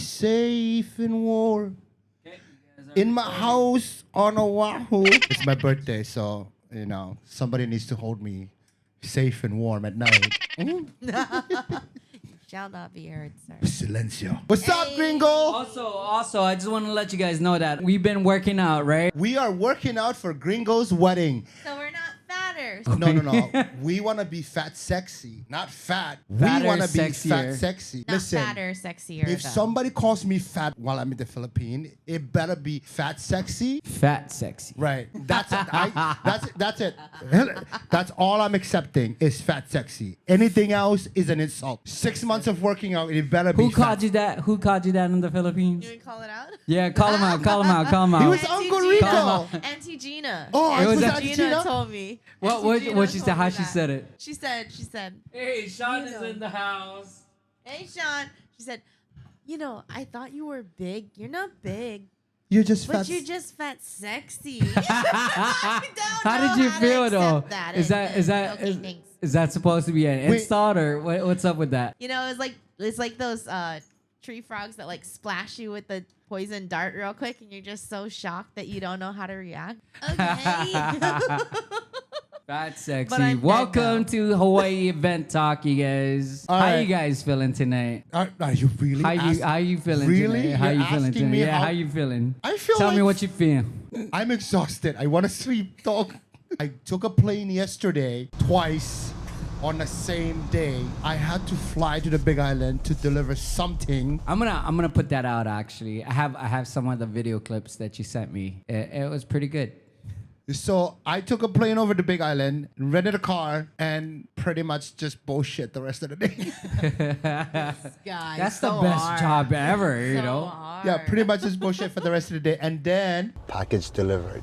safe in war. In my house on Oahu. It's my birthday, so, you know, somebody needs to hold me safe and warm at night. Shall not be heard, sir. Silencio. What's up, gringo? Also, I just want to let you guys know that we've been working out, right? We are working out for Gringo's wedding. So we're not fatter. No. We want to be fat sexy, not fat. Fatter, we want to be sexier. fat sexy. Not Listen, fatter, sexier. if though. somebody calls me fat while I'm in the Philippines, it better be fat sexy. Fat sexy. Right. That's it. That's it. That's all I'm accepting is fat sexy. Anything else is an insult. 6 months of working out, it better be Who fat. called you that? Who called you that in the Philippines? You want to call it out? Yeah, call him out. Call him out. Call him out. He was Auntie Uncle Gina. Rico. Auntie Gina. Oh, It was was Auntie that Gina Gina? told me. What she said? told How me she that. said it? She said, Hey, Sean is in the house. hey, Sean. She said, you know, I thought you were big. You're not big. You're just But fat. you're just fat sexy. How did you feel though? Is that supposed to be an Wait. insult or what's up with that? You know, it's like those tree frogs that like splash you with the poison dart real quick, and you're just so shocked that you don't know how to react. Okay. Fat sexy. But I'm dead Welcome now. to Hawaii Event Talk, you guys. All How right. you guys feeling tonight? Are you really? How you feeling Really? tonight? How You're you feeling asking tonight? me Yeah, how- how you feeling? I feel Tell me like- what you feel. I'm exhausted. I want to sleep, dog. I took a plane yesterday twice on the same day. I had to fly to the Big Island to deliver something. I'm gonna put that out actually. I have some of the video clips that you sent me. It was pretty good. So I took a plane over to Big Island, rented a car, and pretty much just bullshit the rest of the day. Guys, That's the best job ever, you know. Yeah, pretty much just bullshit for the rest of the day. And then Package delivered.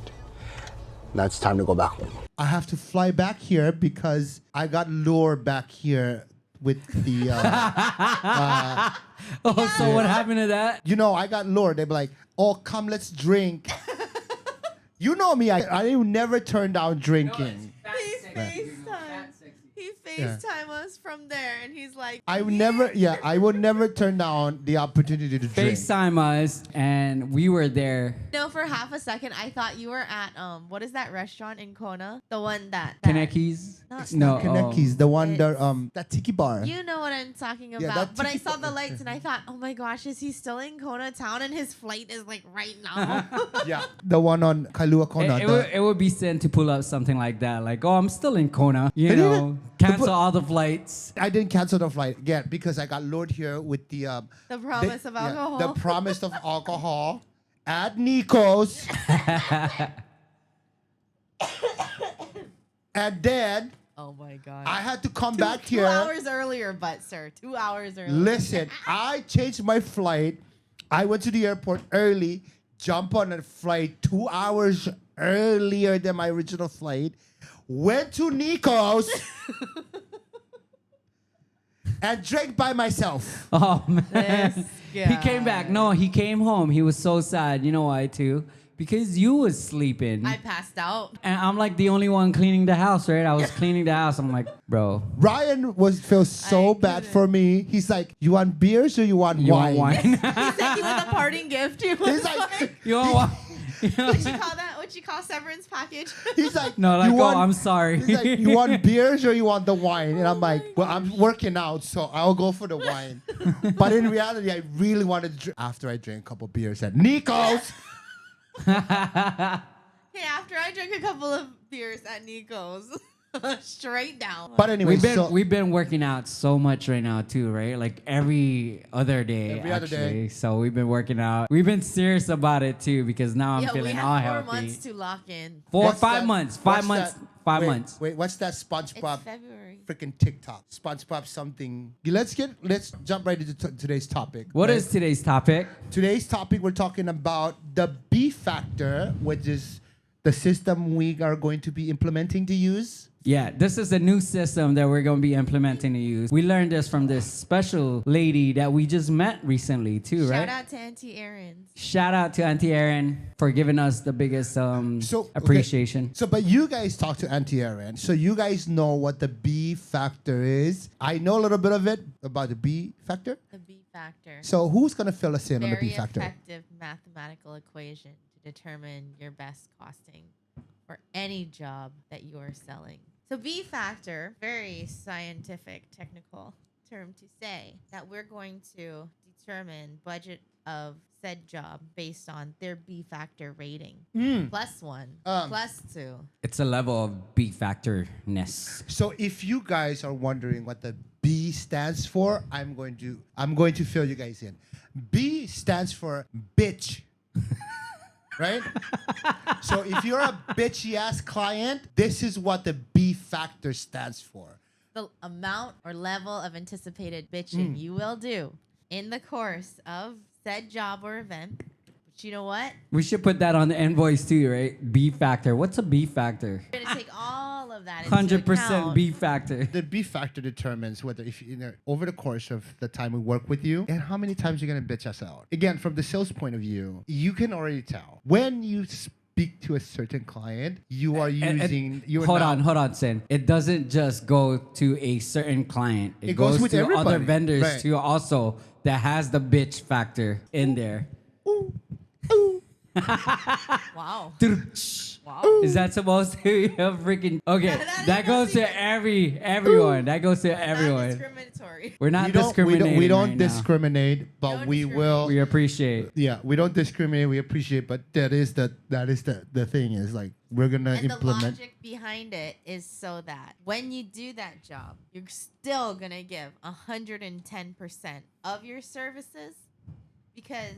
Now it's time to go back home. I have to fly back here because I got lured back here with the... Oh, so what happened to that? you know, I got lured. They be like, oh, come, let's drink. You know me, I never turn down drinking. He FaceTime us from there, and he's like, I would never turn down the opportunity to drink. FaceTime us, and we were there. No, for half a second, I thought you were at what is that restaurant in Kona? The one that Kaneki's? No, Kaneki's, the one It's- that tiki bar. You know what I'm talking about. that But I tiki saw bar. the lights and I thought, oh my gosh, is he still in Kona town? And his flight is like right now. Yeah, the one on Kailua Kona. It would be sin to pull up something like that. Like, oh, I'm still in Kona. You But know, even- cancel but- all the flights. I didn't cancel the flight again because I got lured here with the The promise of alcohol. the promise of alcohol at Nico's. And then Oh my god. I had to come Two- back 2 here. hours earlier, but sir, 2 hours earlier. Listen, I changed my flight. I went to the airport early, jumped on a flight 2 hours earlier than my original flight, went to Nico's, and drank by myself. Oh, man. This He came back. No, he came home. He was so sad. You know why, too? Because you was sleeping. I passed out. And I'm like the only one cleaning the house, right? I was cleaning the house. I'm like, bro, Ryan feels so I bad couldn't. for me. He's like, you want beers or you want you wine? want wine? He sent you with a parting gift. He was He's like, you want wine? what you call that? What you call severance package? he's like, No, like, you oh, want, I'm sorry. He's like, you want beers or you want the wine? And I'm like, well, I'm working out, so I'll go for the wine. But in reality, I really wanted to drink after I drank a couple beers at Nico's. Hey, after I drank a couple of beers at Nico's, straight down. But anyway, We've been working out so much right now too, right? Like every other day. Every other day. So we've been working out. We've been serious about it too because now I'm yeah, we feeling all have 4 healthy. months to lock in. What's 5 that- months. what's 5 months. that- 5 wait, months. Wait, what's that It's SpongeBob February. freaking TikTok? SpongeBob something. Let's jump right into today's topic. What right? is today's topic? Today's topic? We're talking about the B factor, which is the system we are going to be implementing to use. Yeah, this is a new system that we're going to be implementing to use. We learned this from this special lady that we just met recently too, right? Shout out to Auntie Erin. Shout out to Auntie Erin for giving us the biggest okay, appreciation. So, but you guys talk to Auntie Erin, so you guys know what the B factor is. I know a little bit of it about the B factor. The B factor. So who's gonna fill us in on the Very B factor? effective mathematical equation to determine your best costing for any job that you are selling. So B factor, very scientific, technical term to say that we're going to determine budget of said job based on their B factor rating. +1, +2. It's a level of B factor-ness. So if you guys are wondering what the B stands for, I'm going to fill you guys in. B stands for bitch. Right? So if you're a bitchy ass client, this is what the B factor stands for. The amount or level of anticipated bitching you will do in the course of said job or event. But you know what? We should put that on the invoice too, right? B factor. What's a B factor? We're gonna take all of that into 100% account. B factor. The B factor determines whether if you know over the course of the time we work with you and how many times you're gonna bitch us out. Again, from the sales point of view, you can already tell when you speak to a certain client, you are using. Hold on, Sin. It doesn't just go to a certain client. It goes with to everybody. other vendors Right. too, also that has the bitch factor in there. Wow. Wow. Is that supposed to be a freaking okay? That That is goes to everyone. That goes to Not everyone. discriminatory. We're not we don't, discriminating. we don't right now. discriminate, but Don't we discriminate. will. We appreciate. Yeah, we don't discriminate. We appreciate, but that is the thing is like we're gonna And the implement. logic behind it is so that when you do that job, you're still gonna give 110% of your services because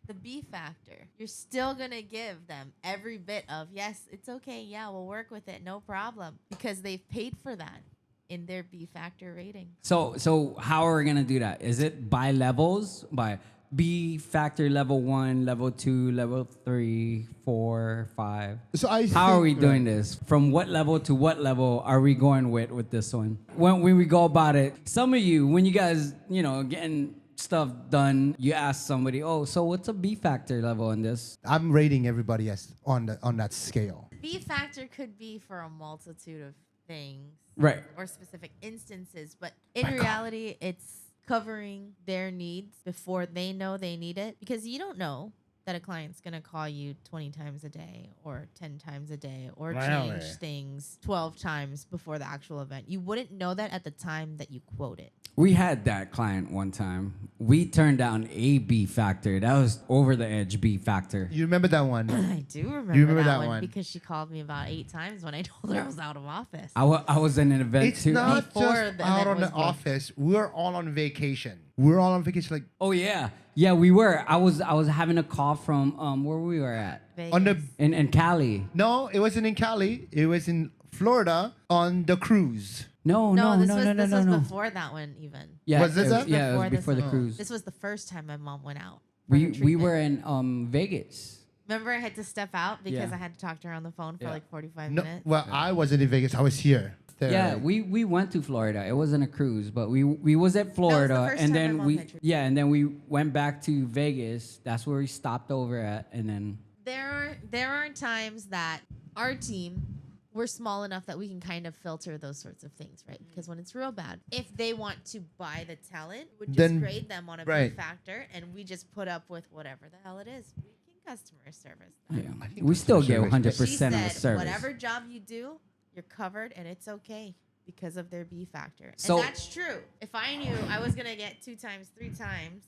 the B factor, you're still gonna give them every bit of yes, it's okay, yeah, we'll work with it, no problem, because they've paid for that in their B factor rating. So how are we gonna do that? Is it by levels? By B factor level 1, level 2, level 3, 4, 5. So I How are we think, doing this? From what level to what level are we going with this one? When we go about it, some of you, when you guys, getting stuff done, you ask somebody, oh, so what's a B factor level in this? I'm rating everybody as on that scale. B factor could be for a multitude of things. Right. Or specific instances, but in reality, it's covering their needs before they know they need it, because you don't know that a client's going to call you 20 times a day or 10 times a day or Really? change things 12 times before the actual event. You wouldn't know that at the time that you quote it. We had that client one time. We turned down a B factor. That was over the edge B factor. You remember that one? I do remember, You remember that, that one one? because she called me about 8 times when I told her I was out of office. I was in an event It's too. not Before just the out event on the was booked. office. We're all on vacation. We're all on vacation. Like Oh yeah, we were. I was having a call from where we were at Vegas. on the in Cali. no, it wasn't in Cali. It was in Florida on the cruise. No, this was no. before that one even. Yeah, Was this it that? yeah, it was this before the one. cruise. This was the first time my mom went out. for her We treatment. were in Vegas. Remember, I had to step out because Yeah. I had to talk to her on the phone for Yeah. like 45 No, minutes. well, I wasn't in Vegas. I was here. There. Yeah, we went to Florida. It wasn't a cruise, but we was at Florida, first and time my then mom we had treatment. and then we went back to Vegas. That's where we stopped over at, and then There are times that our team, we're small enough that we can kind of filter those sorts of things, right? Because when it's real bad, if they want to buy the talent, we just Then- grade them on a right. B factor, and we just put up with whatever the hell it is. We can customer service. yeah, we still get customer service- 100% of the She said, service. whatever job you do, you're covered and it's okay because of their B factor. So- And that's true. If I knew I was going to get 2 times, 3 times,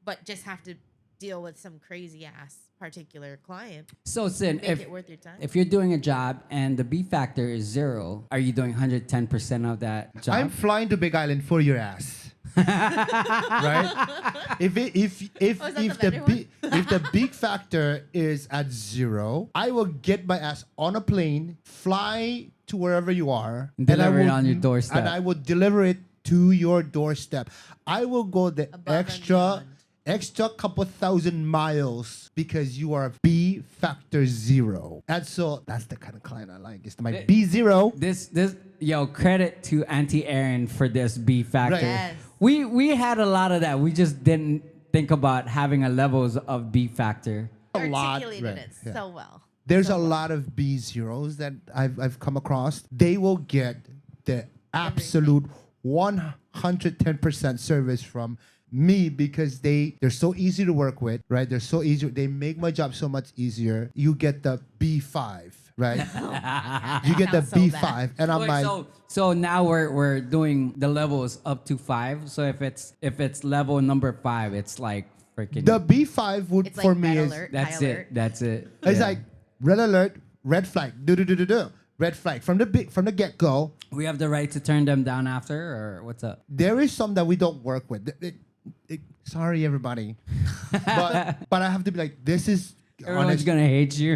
but just have to deal with some crazy ass particular client, So Sin, make it worth your time. if you're doing a job and the B factor is 0, are you doing 110% of that job? I'm flying to Big Island for your ass. Right? If Oh, is that the better if the big factor is at 0, I will get my ass on a plane, fly to wherever you are, Deliver I it will- on your doorstep. and I will deliver it to your doorstep. I will go the Above and extra beyond. couple thousand miles because you are B factor 0. And so that's the kind of client I like. It's my B0. This credit to Auntie Erin for this B factor. Right. Yes. We had a lot of that. We just didn't think about having a levels of B factor. A lot, Articulated right, it yeah. so well. There's a lot of B0s that I've come across. They will get the absolute 110% service from me because they're so easy to work with, right? They're so easy. They make my job so much easier. You get the B5, right? You get the Sounds so B5, bad. and I'm Wait, like, so now we're doing the levels up to 5. So if it's level number 5, it's like freaking. the B5 would It's for like me red is alert, That's high it. alert. That's it. it's Yeah. like red alert, red flag, do. Red flag from the get go. We have the right to turn them down after, or what's up? There is some that we don't work with. Sorry, everybody, but I have to be like, this is Everyone's honest. gonna hate you.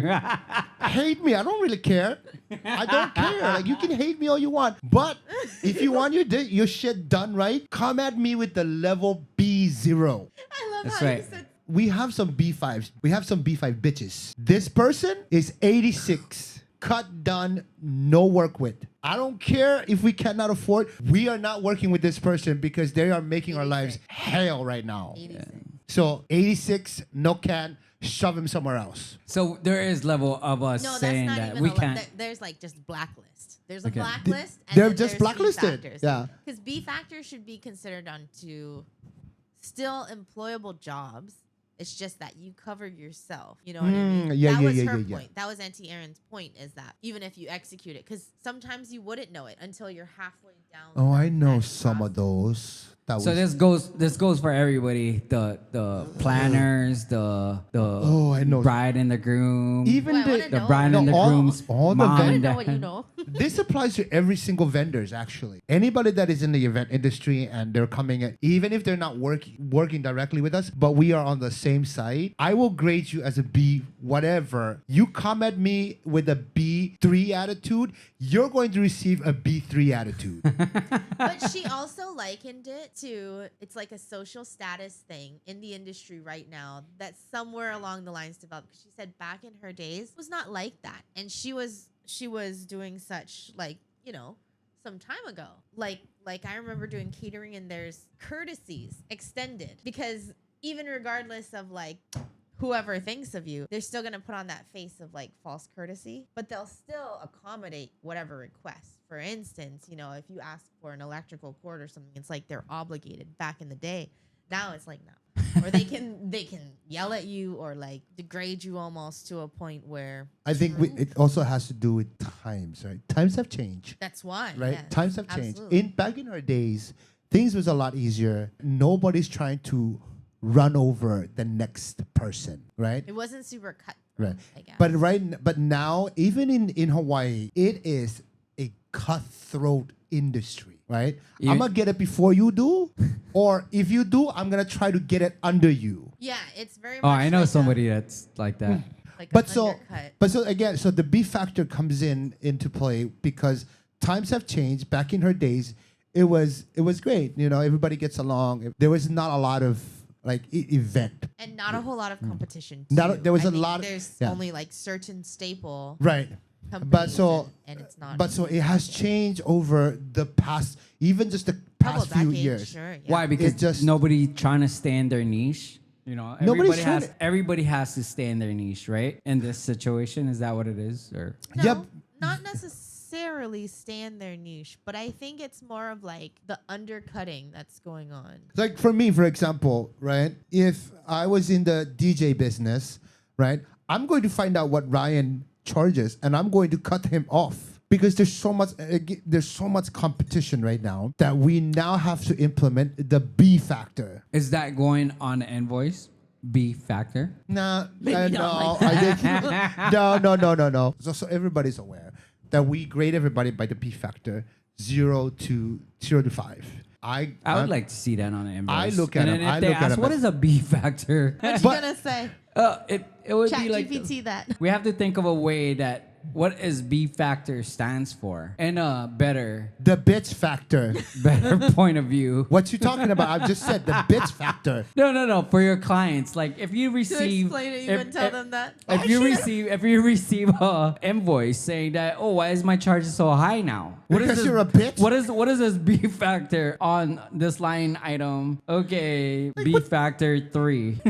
Hate me. I don't really care. I don't care. Like you can hate me all you want, but if you want your shit done right, come at me with the level B0. I love That's how right. you said We have some B5s. We have some B5 bitches. This person is 86. Cut, done, no work with. I don't care if we cannot afford. We are not working with this person because they are making our lives 86. hell right now. 86. So 86, no can, shove him somewhere else. So there is level of us No, that's saying not that even we a can't. there's like just blacklist. There's a Okay. blacklist. And They're then just there's blacklisted. B factors. Yeah. Because B factors should be considered onto still employable jobs. It's just that you cover yourself. You know what I mean? yeah, that yeah, was yeah, her yeah, yeah. point. That was Auntie Erin's point, is that even if you execute it, because sometimes you wouldn't know it until you're halfway down. Oh, I know that some of process. those. So this goes for everybody. The planners, the I know. bride and the groom, Even Well, I the wanna the know. bride and the all- groom's all the mom ven- I and know what dad. you know. This applies to every single vendors actually. Anybody that is in the event industry and they're coming in, even if they're not working directly with us, but we are on the same side, I will grade you as a B whatever. You come at me with a B3 attitude, you're going to receive a B3 attitude. But she also likened it to, it's like a social status thing in the industry right now that somewhere along the lines developed. Because she said back in her days it was not like that, and she was doing such, like, you know, some time ago. Like I remember doing catering, and there's courtesies extended, because even regardless of like whoever thinks of you, they're still gonna put on that face of like false courtesy, but they'll still accommodate whatever requests. For instance, you know, if you ask for an electrical cord or something, it's like they're obligated. Back in the day, now it's like no. Or they can yell at you or like degrade you almost to a point where I think it also has to do with times, right? Times have changed. that's why. Right? yes, Times have changed. absolutely. Back in our days, things was a lot easier. Nobody's trying to run over the next person, right? It wasn't super cut. Right. I guess. But now, even in Hawaii, it is a cutthroat industry, right? You- I'm gonna get it before you do, or if you do, I'm gonna try to get it under you. yeah, it's very Oh, much I know like somebody that's like that. like But an so, undercut. but so again, so the B factor comes into play because times have changed. Back in her days, it was great. You know, everybody gets along. There was not a lot of like event. And not a whole lot of competition. Not a- too. there was I a think lot of- There's yeah. only like certain staple Right. companies, But so, and it's not. but so it has changed over the past, even just the couple past few decades, years. Sure, yeah. Why? Because just- nobody trying to stay in their niche. You know, Nobody's everybody trying has to stay in their niche, right? In this situation, is that what it is? Or No, Yep. not necessarily stay in their niche, but I think it's more of like the undercutting that's going on. Like for me, for example, right? If I was in the DJ business, right, I'm going to find out what Ryan charges, and I'm going to cut him off because there's so much competition right now that we now have to implement the B factor. is that going on the invoice? B factor. Nah, Maybe no, not I think, no. So everybody's aware that we grade everybody by the B factor, 0 to 5. I would like to see that on the invoice. I look at and them- then if I they look at ask, them what as- is a B factor? What you But- gonna say? It would Chat be like GPT that. we have to think of a way that what is B factor stands for in a better the bitch factor. point of view. What you talking about? I just said the bitch factor. No. For your clients, like if you To receive, explain it, you would tell them that. If you receive a invoice saying that, oh, why is my charges so high now? Because you're a bitch? What is this B factor on this line item? Okay, B factor 3.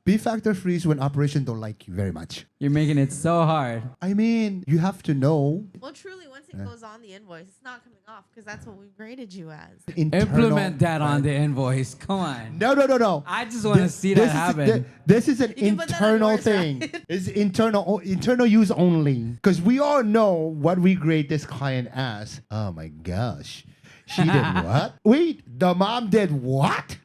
B factor freeze when operation don't like you very much. You're making it so hard. I mean, you have to know. Well, truly, once it goes on the invoice, it's not coming off because that's what we graded you as. Implement that on the invoice. Come on. No. I just want to see that happen. This is an You can put that on internal yours, thing. right? It's internal use only. Because we all know what we grade this client as. Oh my gosh. She did what? Wait, the mom did what?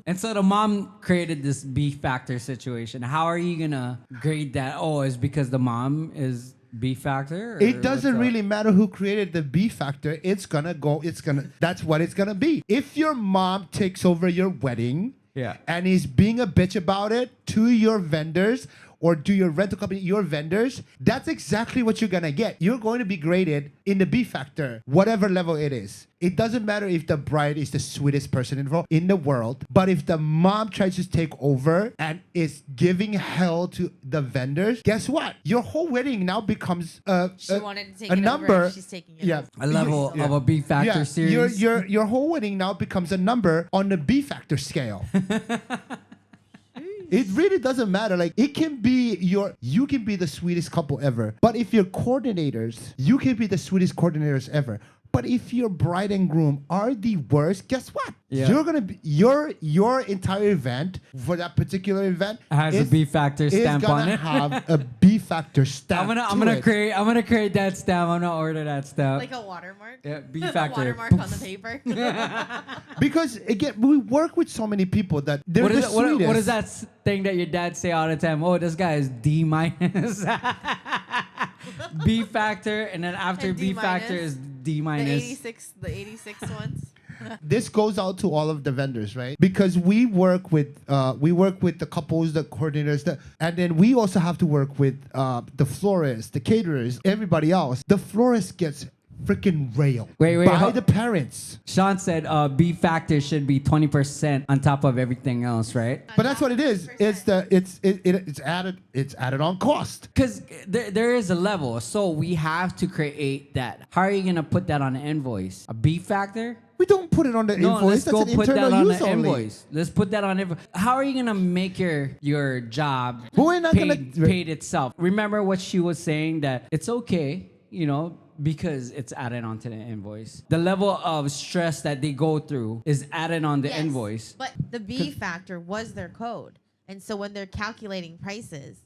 And so the mom created this B factor situation. How are you gonna grade that? Oh, it's because the mom is B factor? Or It doesn't what's up? really matter who created the B factor. That's what it's gonna be. If your mom takes over your wedding, Yeah. and is being a bitch about it to your vendors or to your rental company, your vendors, that's exactly what you're gonna get. You're going to be graded in the B factor, whatever level it is. It doesn't matter if the bride is the sweetest person in the world, but if the mom tries to take over and is giving hell to the vendors, guess what? Your whole wedding now becomes She wanted to take a it number. over. She's taking it over. A level of a B factor series. Your whole wedding now becomes a number on the B factor scale. It really doesn't matter. Like you can be the sweetest couple ever. But if you're coordinators, you can be the sweetest coordinators ever. But if your bride and groom are the worst, guess what? Yeah. You're gonna be your entire event for that particular event Has a B factor stamp on it. It's gonna have a B factor stamp. I'm gonna create that stamp. I'm gonna order that stamp. Like a watermark? Yeah, B A factor. watermark on the paper. Because again, we work with so many people that they're What the is, sweetest. what is that thing that your dad say all the time? Oh, this guy is D minus. B factor, and then after And B D factor minus. is D the minus. 86 ones. This goes out to all of the vendors, right? Because we work with the couples, the coordinators, and then we also have to work with the florists, the caterers, everybody else. The florist gets freaking railed Wait, by the parents. Sean said B factor should be 20% on top of everything else, right? But that's what it is. It's added on cost. Because there is a level, so we have to create that. How are you gonna put that on an invoice? A B factor? We don't put it on the No, invoice. let's That's go an put internal that on use the only. invoice. Let's put that on invoice. How are you gonna make your job But we're not paid itself? Remember what she was saying, that it's okay, because it's added onto the invoice. The level of stress that they go through is added on the Yes, invoice. But the B factor was their code. And so when they're calculating prices,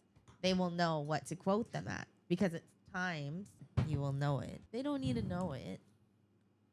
they will know what to quote them at. Because it's times, you will know it. They don't need to know it.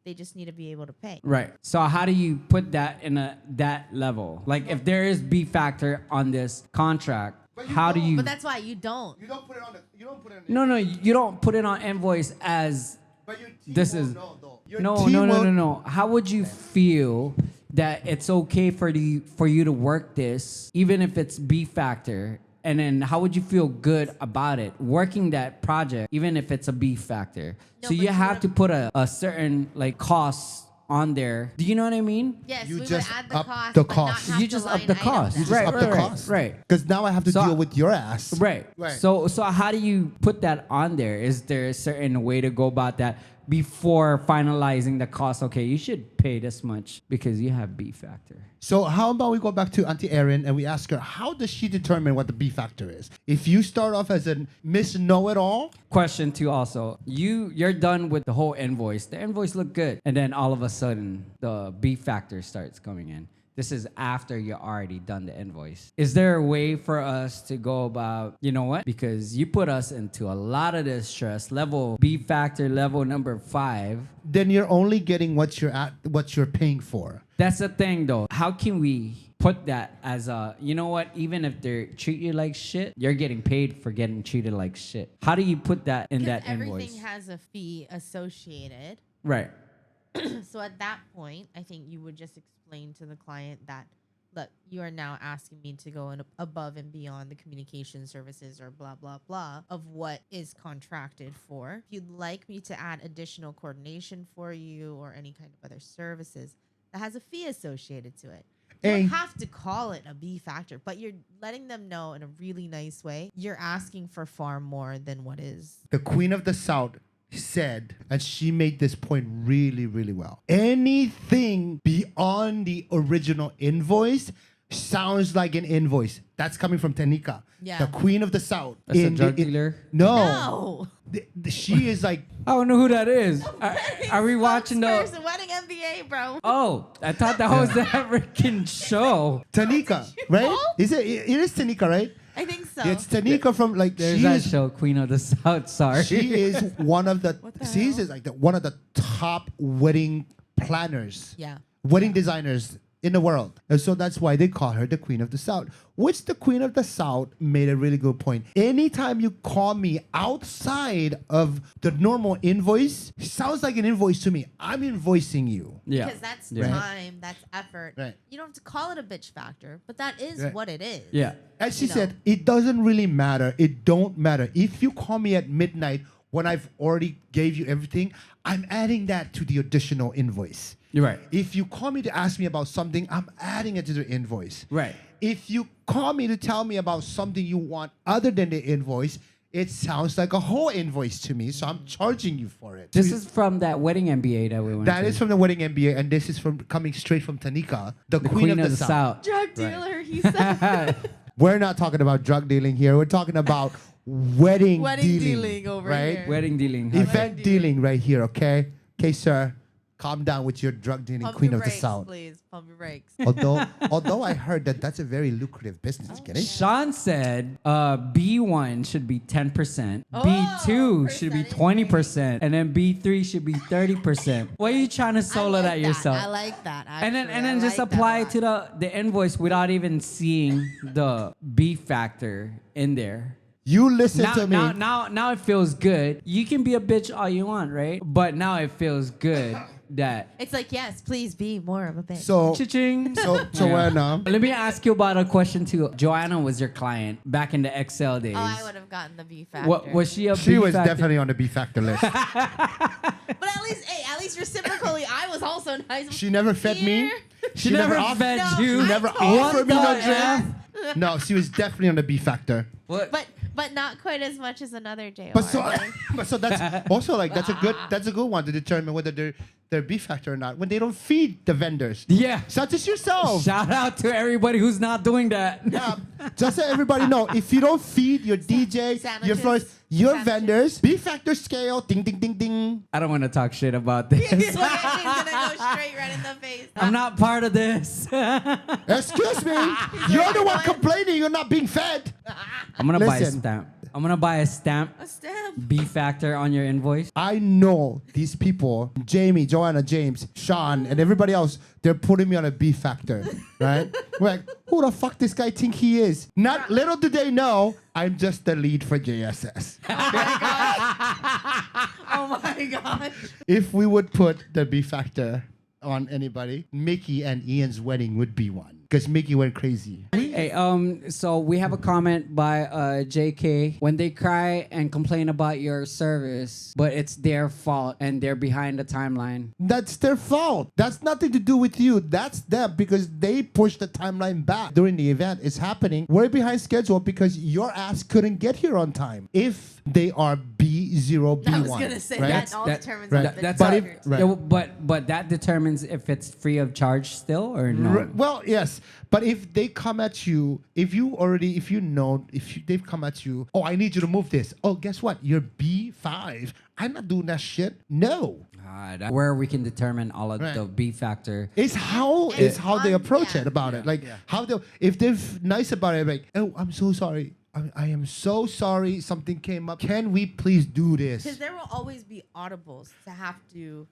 They just need to be able to pay. Right. So how do you put that in that level? Like if there is B factor on this contract, how do you? But that's why you don't. You don't put it on the. You don't put it on. No, you don't put it on invoice as. But your team This won't is- know, though. No. How would you feel that it's okay for you to work this, even if it's B factor? And then how would you feel good about it, working that project, even if it's a B factor? No, So but you you have would- to put a certain cost on there. Do you know what I mean? Yes, You we would just add the up cost. the but not cost. have You just line up the item cost. them. You just Right, up the right, cost. right. Because now I have to So- deal with your ass. Right. Right. So how do you put that on there? Is there a certain way to go about that before finalizing the cost? Okay, you should pay this much because you have B factor. So how about we go back to Auntie Erin and we ask her, how does she determine what the B factor is? If you start off as a Miss Know-It-All, Question two also. You're done with the whole invoice. The invoice looked good. And then all of a sudden the B factor starts coming in. This is after you already done the invoice. Is there a way for us to go about, you know what? Because you put us into a lot of this stress. Level B factor, level number 5. then you're only getting what you're paying for. That's the thing though. How can we put that as a, you know what? Even if they treat you like shit, you're getting paid for getting treated like shit. How do you put that in that Because invoice? everything has a fee associated. Right. So at that point, I think you would just explain to the client that, look, you are now asking me to go above and beyond the communication services or blah, blah, blah of what is contracted for. If you'd like me to add additional coordination for you or any kind of other services, that has a fee associated to it. You Hey. don't have to call it a B factor, but you're letting them know in a really nice way. You're asking for far more than what is. The Queen of the South said, and she made this point really, really well. Anything beyond the original invoice sounds like an invoice. That's coming from Tanika, Yeah. the queen of the South. That's a drug dealer? No. No. She is like, I don't know who that is. Are we watching the? Spokesperson, Wedding MBA, bro? Oh, I thought that was the freaking show. Tanika, right? know? Is it is Tanika, right? I think so. It's Tanika from like There's she that is, show, Queen of the South. Sorry. she is one of the What the she's hell? is like one of the top wedding planners, Yeah. wedding designers in the world. And so that's why they call her the Queen of the South. Which the Queen of the South made a really good point. Anytime you call me outside of the normal invoice, sounds like an invoice to me. I'm invoicing you. Yeah. Because that's Yeah. time, that's effort. Right. You don't have to call it a bitch factor, but that is Right. what it is. Yeah. As she You know. said, it doesn't really matter. It don't matter. If you call me at midnight when I've already gave you everything, I'm adding that to the additional invoice. You're right. If you call me to ask me about something, I'm adding it to the invoice. Right. If you call me to tell me about something you want other than the invoice, it sounds like a whole invoice to me, so I'm charging you for it. This is from that wedding MBA that we went That to. is from the wedding MBA, and this is from coming straight from Tanika, the, the Queen, of the South. Drug dealer, he said. We're not talking about drug dealing here. We're talking about wedding, Wedding dealing over right? here. Wedding dealing. Event dealing right here, okay? Okay, sir. Calm down with your drug dealing, Pump Queen your of the brakes, South. please. Pump your brakes. Although I heard that that's a very lucrative business. Get it? Sean said B1 should be 10%, Oh, B2 should be percentage 20%, and then B3 should be 30%. Why are you trying to solo I like that yourself? I like that. and then actually. I just like that apply a it to the invoice without even seeing the B factor in there. You listen to me. Now it feels good. You can be a bitch all you want, right? But now it feels good that It's like, yes, please be more of a bitch. So, cha-ching. Joanna, Let me ask you about a question too. Joanna was your client back in the Excel days. oh, I would have gotten the B factor. What was she a she B was factor? definitely on the B factor list. But at least reciprocally, I was also nice. She never fed me. Here. She never off- fed No, you. I Never told offered me you. no What the drink. No, she was definitely on the B factor. What? But not quite as much as another JR. But so that's also like that's a good one to determine whether they're B factor or not when they don't feed the vendors. Yeah. Such as yourself. Shout out to everybody who's not doing that. Yeah, just so everybody know, if you don't feed your DJ, your Sandwiches. florist, your Sandwiches. vendors, B factor scale, ding ding ding ding. I don't want to talk shit about this. He's gonna go straight right in the face. I'm not part of this. Excuse me, you're the one complaining you're not being fed. I'm gonna buy a Listen. stamp. I'm gonna buy a stamp A stamp. B factor on your invoice. I know these people, Jamie, Joanna, James, Sean, and everybody else, they're putting me on a B factor, right? We're like, who the fuck this guy think he is? Not little do they know, I'm just the lead for JSS. Oh my gosh. If we would put the B factor on anybody, Mickey and Ian's wedding would be one. Because Mickey went crazy. Hey, so we have a comment by JK. When they cry and complain about your service, but it's their fault and they're behind the timeline. That's their fault. That's nothing to do with you. That's them because they pushed the timeline back during the event. It's happening. We're behind schedule because your ass couldn't get here on time. If they are B0, B1. I was gonna say right? that all That- determines right. on the That's But how- if- right. yeah, but that determines if it's free of charge still or no. Well, yes, but if they come at you, if they've come at you, oh, I need you to move this. Oh, guess what? You're B5. I'm not doing that shit. No. Where we can determine all of Right. the B factor. It's how And it's how they approach yeah. it about it. Like how they if they're nice about it, like, oh, I'm so sorry. I am so sorry something came up. Can we please do Because this? there will always be audibles to have to,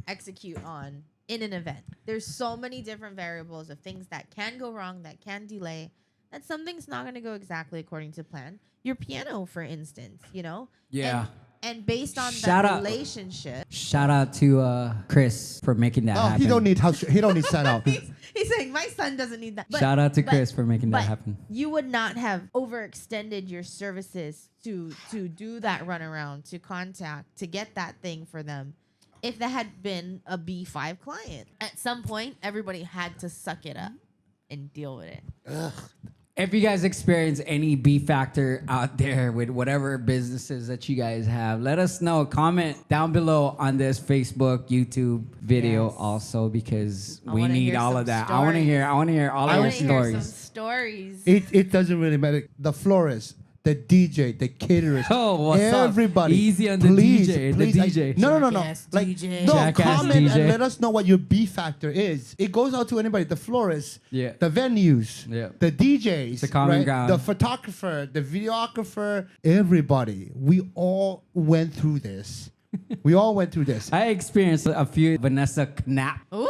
execute on in an event. There's so many different variables of things that can go wrong, that can delay, that something's not going to go exactly according to plan. Your piano, for instance, Yeah. And based on Shout the out. relationship, Shout out to Chris for making that Oh, happen. he don't need set out. he's saying my son doesn't need that. Shout out to but- Chris for making that but happen. You would not have overextended your services to do that runaround, to contact, to get that thing for them, if that had been a B5 client. At some point, everybody had to suck it up and deal with it. If you guys experience any B factor out there with whatever businesses that you guys have, let us know. Comment down below on this Facebook, YouTube video Yes. also, because I we wanna need hear all some of that. I want to stories. hear all I of your want to hear some stories. stories. It doesn't really matter. The florist, the DJ, the caterers, Oh, what's up? everybody. Easy on the please, DJ, the please, DJ. no. Jackass Like, DJ. no, Jackass comment DJ. and let us know what your B factor is. It goes out to anybody. The florist, Yeah. the venues, Yeah. the DJs, The common right? ground. The photographer, the videographer, everybody. We all went through this. We all went through this. I experienced a few Vanessa Knapp. Ooh. Ooh.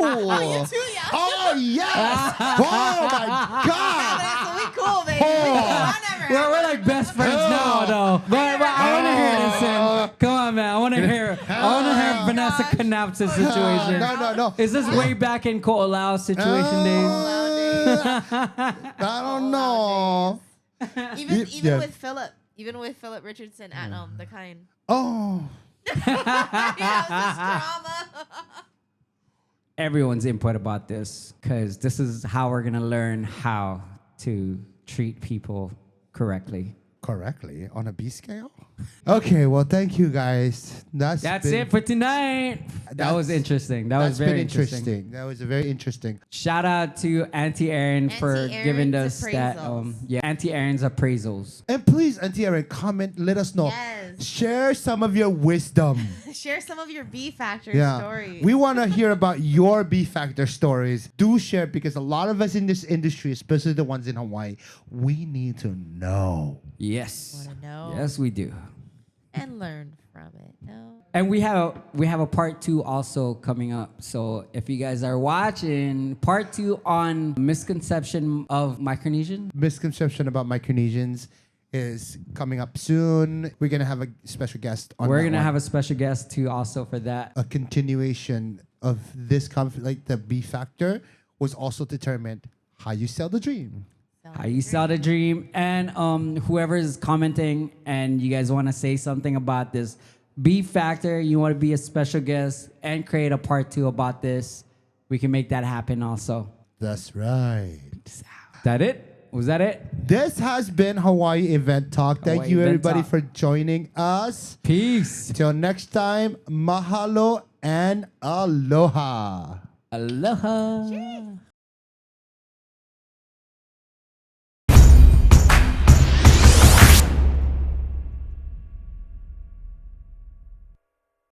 Oh, you too, yeah. Oh, yes. Oh, my God. So we cool, baby. Oh. I never Well, had we're one. like best friends now, though. But I want to hear this. Sam. Come on, man. I want to hear. I want to hear Vanessa gosh. Knapp's situation. No. Is this way back in Ko'olau situation days? I don't know. Even Yeah. with Philip. Even with Philip Richardson at the kind. Oh. Yeah, this drama. Everyone's input about this, because this is how we're gonna learn how to treat people correctly. Correctly on a B scale? Okay, well, thank you guys. That's it for tonight. That was interesting. That was That's been very interesting. That was very interesting. Shout out to Auntie Erin for Auntie giving Erin's us that. appraisals. Auntie Erin's appraisals. And please, Auntie Erin, comment, let us know. Yes. Share some of your wisdom. Share some of your B factor Yeah. stories. We want to hear about your B factor stories. Do share, because a lot of us in this industry, especially the ones in Hawaii, we need to know. Yes. Want to know Yes, we do. and learn from it. No. And we have a part 2 also coming up. So if you guys are watching, part 2 on misconception of Micronesian. Misconception about Micronesians is coming up soon. We're going to have a special guest on We're that gonna one. have a special guest too also for that. A continuation of this conflict, like the B factor was also determined how you sell the dream. How you sell the dream. And whoever is commenting and you guys want to say something about this B factor, you want to be a special guest and create a part 2 about this, we can make that happen also. That's right. That it? Was that it? This has been Hawaii Event Talk. Thank Hawaii you, Event everybody, Talk. for joining us. Peace. Till next time, mahalo and aloha. Aloha.